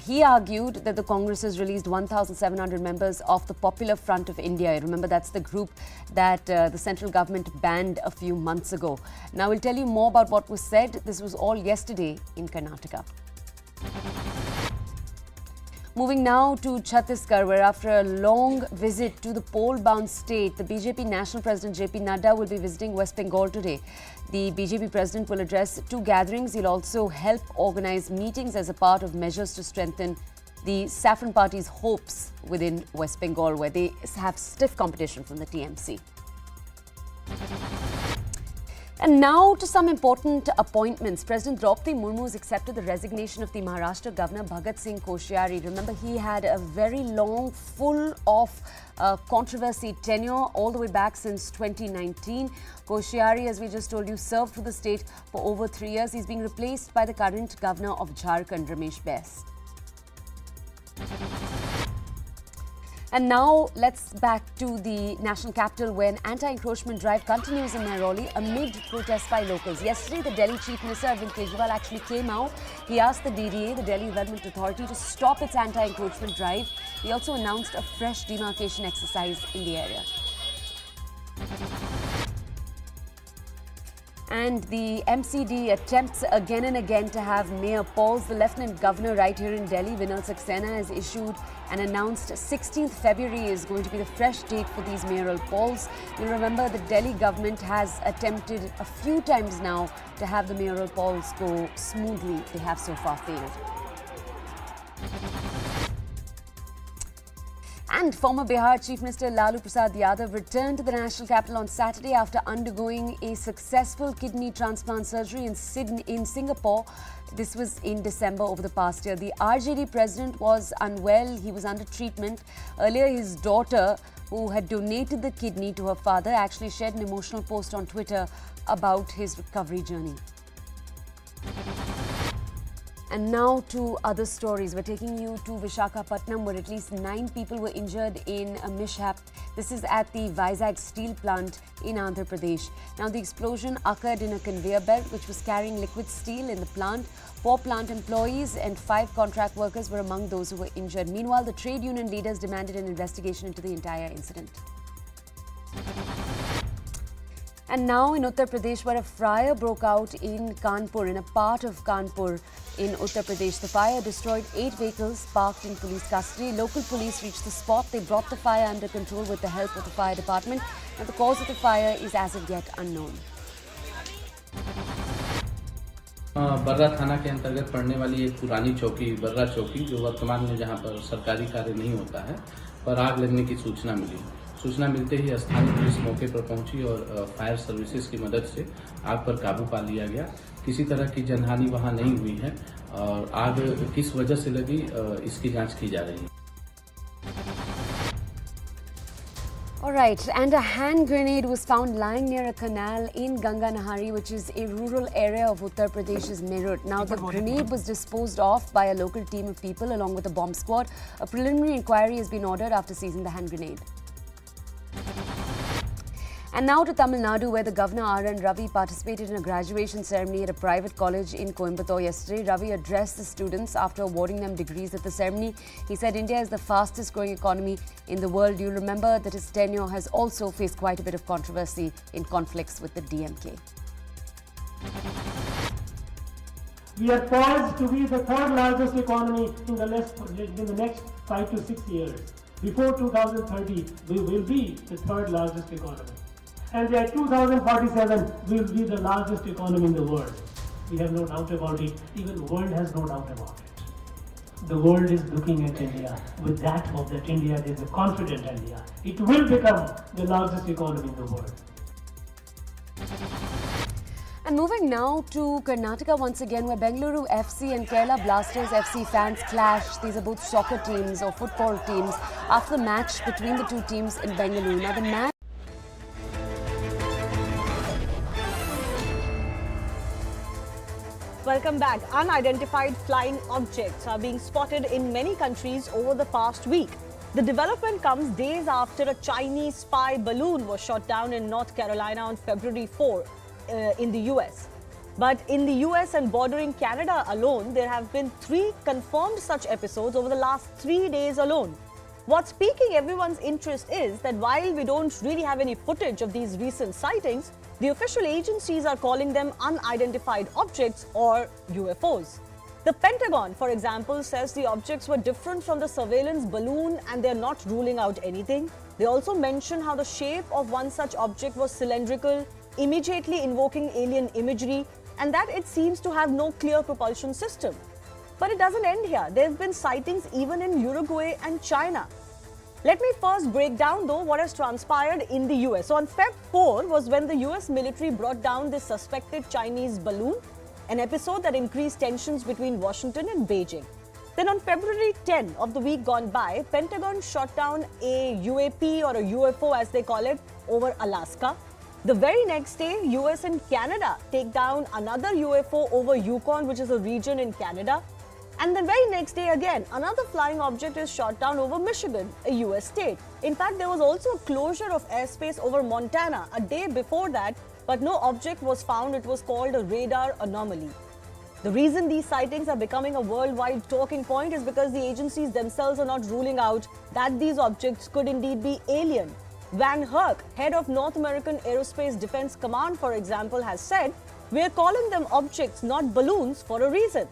L: He argued that the Congress has released 1,700 members of the Popular Front of India. Remember, that's the group that the central government banned a few months ago. Now, we'll tell you more about what was said. This was all yesterday in Karnataka. Moving now to Chhattisgarh, where after a long visit to the pole-bound state, the BJP National President JP Nadda will be visiting West Bengal today. The BJP President will address 2 gatherings. He'll also help organize meetings as a part of measures to strengthen the Saffron Party's hopes within West Bengal, where they have stiff competition from the TMC. And now to some important appointments. President Droupadi Murmu has accepted the resignation of the Maharashtra Governor Bhagat Singh Koshyari. Remember, he had a very long, full of controversy tenure all the way back since 2019. Koshyari, as we just told you, served for the state for over 3 years. He's being replaced by the current governor of Jharkhand, Ramesh Bes. And now let's back to the national capital, where an anti-encroachment drive continues in Mehrauli amid protests by locals. Yesterday, the Delhi Chief Minister Arvind Kejriwal actually came out. He asked the DDA, the Delhi Development Authority, to stop its anti-encroachment drive. He also announced a fresh demarcation exercise in the area. And the MCD attempts again and again to have mayor polls. The Lieutenant Governor right here in Delhi, Vinod Saxena, has issued and announced 16th February is going to be the fresh date for these mayoral polls. You'll remember the Delhi government has attempted a few times now to have the mayoral polls go smoothly. They have so far failed. And former Bihar Chief Minister Lalu Prasad Yadav returned to the national capital on Saturday after undergoing a successful kidney transplant surgery in Singapore. This was in December over the past year. The RJD president was unwell. He was under treatment. Earlier, his daughter, who had donated the kidney to her father, actually shared an emotional post on Twitter about his recovery journey. And now to other stories. We're taking you to Visakhapatnam, where at least 9 people were injured in a mishap. This is at the Vizag steel plant in Andhra Pradesh. Now, the explosion occurred in a conveyor belt which was carrying liquid steel in the plant. 4 plant employees and 5 contract workers were among those who were injured. Meanwhile, the trade union leaders demanded an investigation into the entire incident. And now in Uttar Pradesh, where a fire broke out in Kanpur, in a part of Kanpur in Uttar Pradesh. The fire destroyed 8 vehicles parked in police custody. Local police reached the spot. They brought the fire under control with the help of the fire department. And the cause of the fire is as of yet unknown.
N: बर्रा थाना के अंतर्गत पड़ने वाली एक पुरानी चौकी, बर्रा चौकी, जो वर्तमान में जहां पर सरकारी कार्य नहीं होता है, पर आग लगने की सूचना मिली। सूचना मिलते ही स्थानीय पुलिस मौके पर पहुंची और फायर सर्विसेज की मदद से आग पर काबू पा लिया गया। किसी तरह की जनहानि वहां नहीं हुई है और आग किस वजह से लगी, इसकी जांच की जा रही है।
L: Alright, and a hand grenade was found lying near a canal in Ganga Nahari, which is a rural area of Uttar Pradesh's Meerut. Now, the grenade was disposed of by a local team of people along with a bomb squad. A preliminary inquiry has been ordered after seizing the hand grenade. And now to Tamil Nadu, where the Governor R.N. Ravi participated in a graduation ceremony at a private college in Coimbatore yesterday. Ravi addressed the students after awarding them degrees at the ceremony. He said India is the fastest growing economy in the world. You'll remember that his tenure has also faced quite a bit of controversy in conflicts with the DMK.
O: We are poised to be the third largest economy in the next 5 to 6 years. Before 2030, we will be the third largest economy. And by 2047, we will be the largest economy in the world. We have no doubt about it. Even the world has no doubt about it. The world is looking at India with that hope that India is a confident India. It will become the largest economy in the world.
L: And moving now to Karnataka once again, where Bengaluru FC and Kerala Blasters FC fans clashed. These are both soccer teams or football teams after the match between the two teams in Bengaluru. Now the match.
A: Welcome back. Unidentified flying objects are being spotted in many countries over the past week. The development comes days after a Chinese spy balloon was shot down in North Carolina on February 4 in the U.S. But in the U.S. and bordering Canada alone, there have been 3 confirmed such episodes over the last 3 days alone. What's piquing everyone's interest is that while we don't really have any footage of these recent sightings, the official agencies are calling them unidentified objects or UFOs. The Pentagon, for example, says the objects were different from the surveillance balloon and they're not ruling out anything. They also mention how the shape of one such object was cylindrical, immediately invoking alien imagery, and that it seems to have no clear propulsion system. But it doesn't end here. There have been sightings even in Uruguay and China. Let me first break down, though, what has transpired in the US. So on Feb 4 was when the US military brought down this suspected Chinese balloon, an episode that increased tensions between Washington and Beijing. Then on February 10 of the week gone by, Pentagon shot down a UAP or a UFO as they call it over Alaska. The very next day, US and Canada take down another UFO over Yukon, which is a region in Canada. And the very next day again, another flying object is shot down over Michigan, a US state. In fact, there was also a closure of airspace over Montana a day before that, but no object was found. It was called a radar anomaly. The reason these sightings are becoming a worldwide talking point is because the agencies themselves are not ruling out that these objects could indeed be alien. Van Herk, head of North American Aerospace Defense Command, for example, has said, "We're calling them objects, not balloons, for a reason."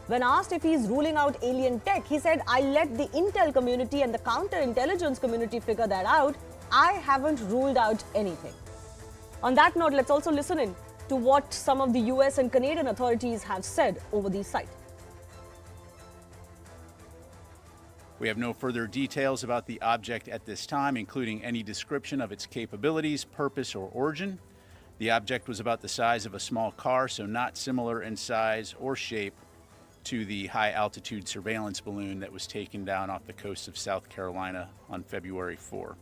A: When asked if he's ruling out alien tech, he said, "I'll let the intel community and the counterintelligence community figure that out. I haven't ruled out anything." On that note, let's also listen in to what some of the US and Canadian authorities have said over these sites.
P: We have no further details about the object at this time, including any description of its capabilities, purpose, or origin. The object was about the size of a small car, so not similar in size or shape to the high-altitude surveillance balloon that was taken down off the coast of South Carolina on February 4.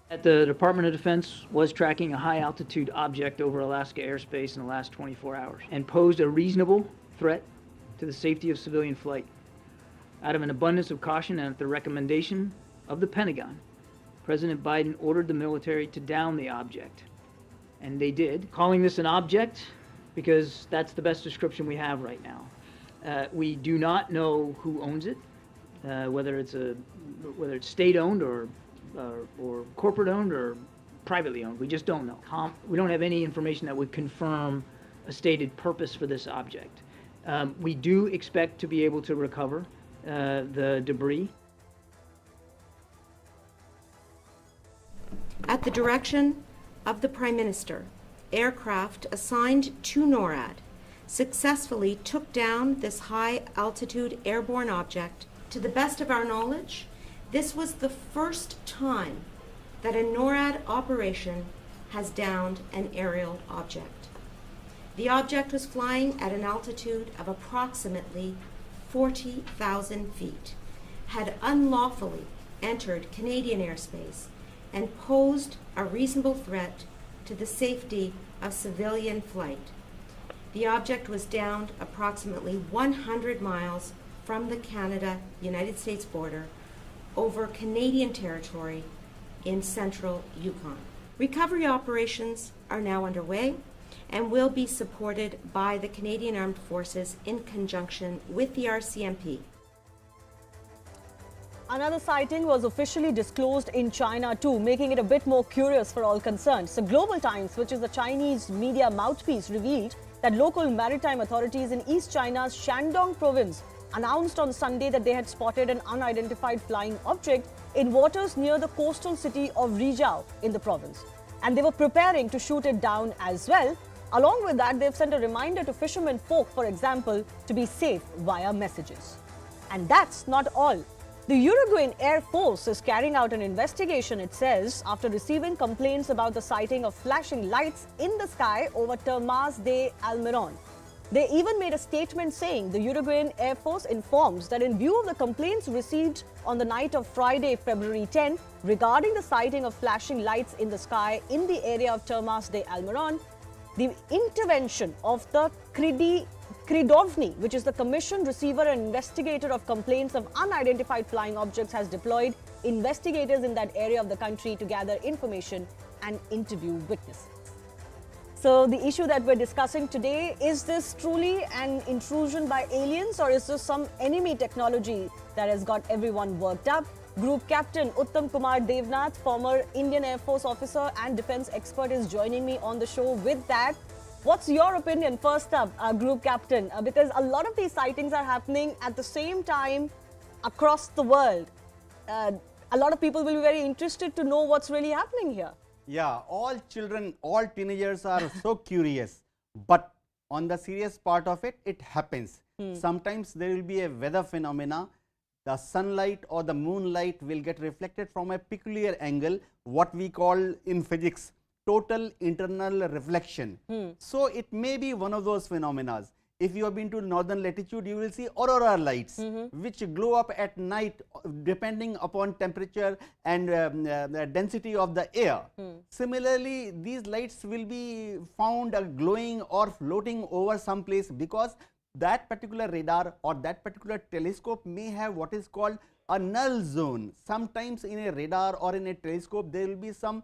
Q: The Department of Defense was tracking a high-altitude object over Alaska airspace in the last 24 hours and posed a reasonable threat to the safety of civilian flight. Out of an abundance of caution and at the recommendation of the Pentagon, President Biden ordered the military to down the object. And they did, calling this an object because that's the best description we have right now. We do not know who owns it, whether it's state-owned or corporate-owned or privately owned. We just don't know. We don't have any information that would confirm a stated purpose for this object. We do expect to be able to recover the debris.
R: At the direction of the Prime Minister, aircraft assigned to NORAD successfully took down this high-altitude airborne object. To the best of our knowledge, this was the first time that a NORAD operation has downed an aerial object. The object was flying at an altitude of approximately 40,000 feet, had unlawfully entered Canadian airspace, and posed a reasonable threat to the safety of civilian flight. The object was downed approximately 100 miles from the Canada-United States border over Canadian territory in central Yukon. Recovery operations are now underway and will be supported by the Canadian Armed Forces in conjunction with the RCMP.
A: Another sighting was officially disclosed in China too, making it a bit more curious for all concerned. So Global Times, which is the Chinese media mouthpiece, revealed that local maritime authorities in East China's Shandong province announced on Sunday that they had spotted an unidentified flying object in waters near the coastal city of Rizhao in the province. And they were preparing to shoot it down as well. Along with that, they've sent a reminder to fishermen folk, for example, to be safe via messages. And that's not all. The Uruguayan Air Force is carrying out an investigation, it says, after receiving complaints about the sighting of flashing lights in the sky over Termas de Almeron. They even made a statement saying the Uruguayan Air Force informs that in view of the complaints received on the night of Friday, February 10, regarding the sighting of flashing lights in the sky in the area of Termas de Almeron, the intervention of the Kridovny, which is the Commission Receiver and Investigator of Complaints of Unidentified Flying Objects, has deployed investigators in that area of the country to gather information and interview witnesses. So the issue that we're discussing today, is this truly an intrusion by aliens, or is this some enemy technology that has got everyone worked up? Group Captain Uttam Kumar Devnath, former Indian Air Force officer and defense expert, is joining me on the show with that. What's your opinion, first up, Group Captain? Because a lot of these sightings are happening at the same time across the world. A lot of people will be very interested to know what's really happening here.
S: Yeah, all children, all teenagers are so curious. But on the serious part of it, it happens. Sometimes there will be a weather phenomena. The sunlight or the moonlight will get reflected from a peculiar angle, what we call in physics total internal reflection. So it may be one of those phenomena. If you have been to northern latitude, you will see aurora lights, which glow up at night depending upon temperature and the density of the air. Similarly, these lights will be found glowing or floating over some place because that particular radar or that particular telescope may have what is called a null zone. Sometimes in a radar or in a telescope, there will be some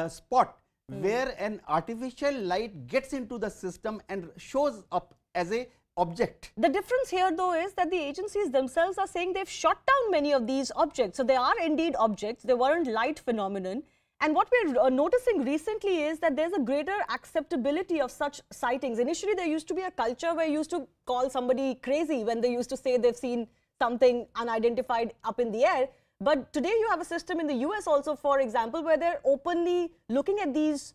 S: spot where an artificial light gets into the system and shows up as a object.
A: The difference here though is that the agencies themselves are saying they've shot down many of these objects. So they are indeed objects, they weren't light phenomenon. And what we're noticing recently is that there's a greater acceptability of such sightings. Initially there used to be a culture where you used to call somebody crazy when they used to say they've seen something unidentified up in the air. But today you have a system in the US also, for example, where they're openly looking at these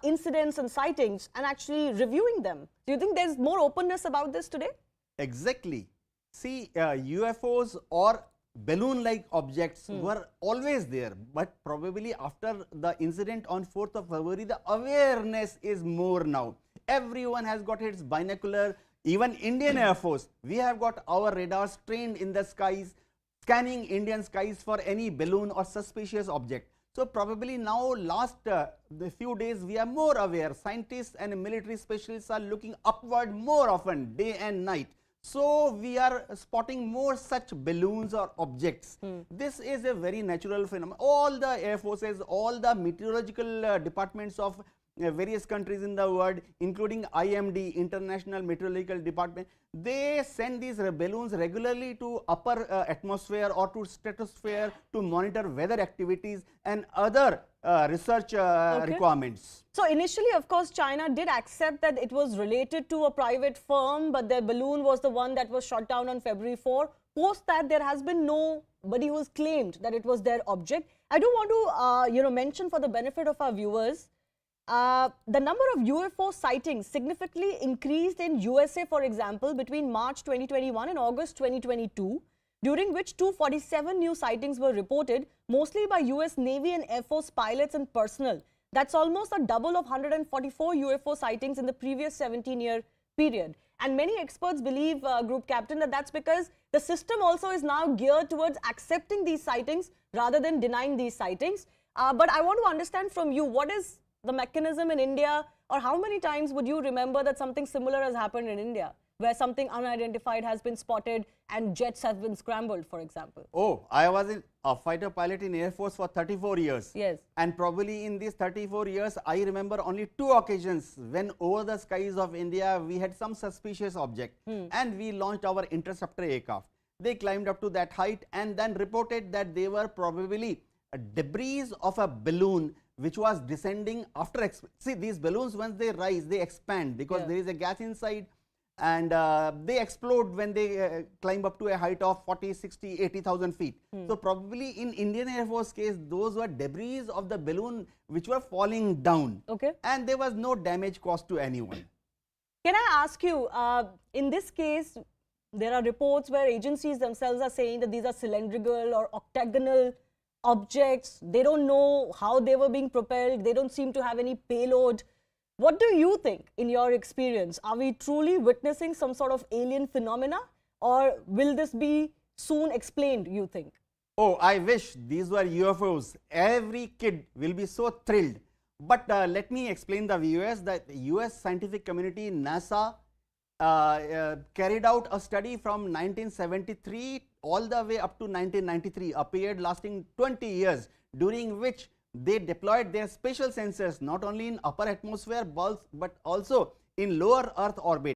A: incidents and sightings and actually reviewing them. Do you think there's more openness about this today?
S: Exactly. See, UFOs or balloon-like objects were always there, but probably after the incident on 4th of February, the awareness is more now. Everyone has got its binocular, even Indian Air Force. We have got our radars trained in the skies, scanning Indian skies for any balloon or suspicious object. So probably now last the few days we are more aware. Scientists and military specialists are looking upward more often, day and night. So we are spotting more such balloons or objects. This is a very natural phenomenon. All the air forces, all the meteorological departments of various countries in the world, including IMD, International Meteorological Department, they send these balloons regularly to upper atmosphere or to stratosphere to monitor weather activities and other research requirements.
A: So initially, of course, China did accept that it was related to a private firm, but their balloon was the one that was shot down on February 4. Post that, there has been nobody who has claimed that it was their object. I do want to, mention for the benefit of our viewers, the number of UFO sightings significantly increased in USA, for example, between March 2021 and August 2022, during which 247 new sightings were reported, mostly by US Navy and Air Force pilots and personnel. That's almost a double of 144 UFO sightings in the previous 17-year period. And many experts believe, Group Captain, that that's because the system also is now geared towards accepting these sightings rather than denying these sightings. But I want to understand from you, what is the mechanism in India, or how many times would you remember that something similar has happened in India? where something unidentified has been spotted and jets have been scrambled, for example?
S: Oh, I was a fighter pilot in Air Force for 34 years.
A: Yes.
S: And probably in these 34 years, I remember only 2 occasions when over the skies of India, we had some suspicious object and we launched our interceptor aircraft. They climbed up to that height and then reported that they were probably debris of a balloon which was descending after. See, these balloons, once they rise, they expand because there is a gas inside, and they explode when they climb up to a height of 40, 60, 80,000 feet. So probably in Indian Air Force case, those were debris of the balloon which were falling down.
A: Okay.
S: And there was no damage caused to anyone.
A: Can I ask you, in this case, there are reports where agencies themselves are saying that these are cylindrical or octagonal objects. They don't know how they were being propelled. They don't seem to have any payload. What do you think, in your experience? Are we truly witnessing some sort of alien phenomena, or will this be soon explained, you think?
S: Oh, I wish these were UFOs. Every kid will be so thrilled. But let me explain the viewers that the US scientific community, NASA, carried out a study from 1973 all the way up to 1993, a period lasting 20 years, during which they deployed their spatial sensors not only in upper atmosphere but also in lower Earth orbit.